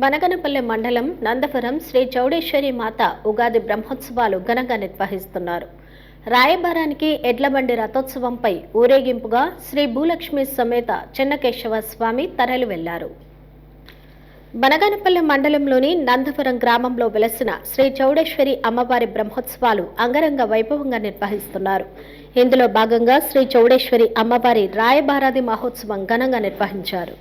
బనగనపల్లె మండలం నందవరం శ్రీ చౌడేశ్వరి మాత ఉగాది బ్రహ్మోత్సవాలు ఘనంగా నిర్వహిస్తున్నారు. రాయబారానికి ఎడ్లబండి రథోత్సవంపై ఊరేగింపుగా శ్రీ భూలక్ష్మి సమేత చెన్నకేశవ స్వామి తరలి వెళ్లారు. బనగనపల్లె మండలంలోని నందవరం గ్రామంలో వెలసిన శ్రీ చౌడేశ్వరి అమ్మవారి బ్రహ్మోత్సవాలు అంగరంగ వైభవంగా నిర్వహిస్తున్నారు. ఇందులో భాగంగా శ్రీ చౌడేశ్వరి అమ్మవారి రాయబారాది మహోత్సవం ఘనంగా నిర్వహించారు.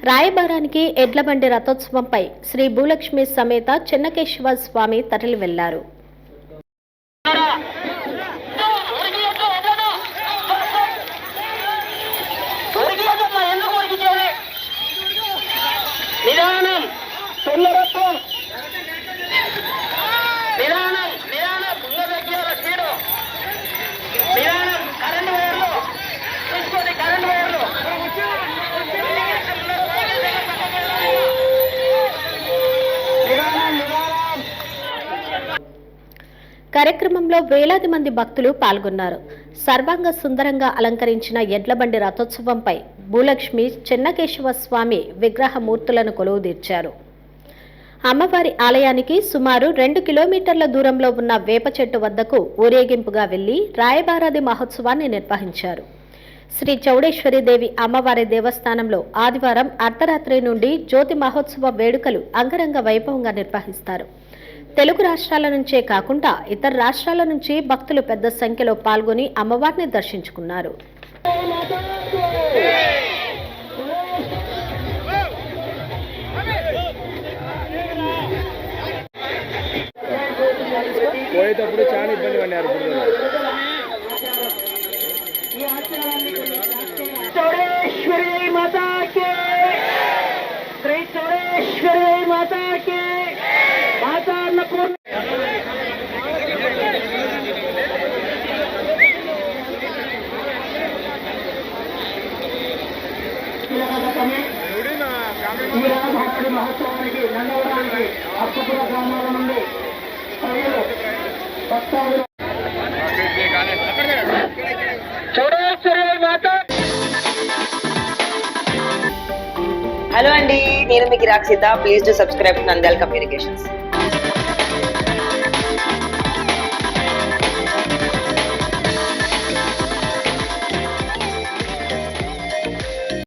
రాయబారానికి ఎడ్లబండి రథోత్సవంపై శ్రీ భూలక్ష్మి సమేత చెన్నకేశవ స్వామి తరలి వెళ్లారు. కార్యక్రమంలో వేలాది మంది భక్తులు పాల్గొన్నారు. సర్వాంగ సుందరంగా అలంకరించిన ఎడ్లబండి రథోత్సవంపై భూలక్ష్మి చెన్నకేశవ స్వామి విగ్రహమూర్తులను కొలువుదీర్చారు. అమ్మవారి ఆలయానికి సుమారు 2 కిలోమీటర్ల దూరంలో ఉన్న వేప చెట్టు వద్దకు ఊరేగింపుగా వెళ్లి రాయబారాది మహోత్సవాన్ని నిర్వహించారు. శ్రీ చౌడేశ్వరి దేవి అమ్మవారి దేవస్థానంలో ఆదివారం అర్ధరాత్రి నుండి జ్యోతి మహోత్సవ వేడుకలు అంగరంగ వైభవంగా నిర్వహిస్తారు. తెలుగు రాష్ట్రాల నుంచే కాకుండా ఇతర రాష్ట్రాల నుంచి భక్తులు పెద్ద సంఖ్యలో పాల్గొని అమ్మవారిని దర్శించుకున్నారు. పోయేటప్పుడు చాలా ఇబ్బంది పడ్డారు. చౌడేశ్వరి మాతాకి, శ్రీ చౌడేశ్వరి మాతాకి, మాతా అన్నపూర్ణ. మహోత్సవానికి నందవరానికి అప్పపుర గ్రామాల నుండి ప్రజలు భక్తాదులు హలో అండి, నేను మీకు Rakshitha. Please do subscribe to Nandyal communications.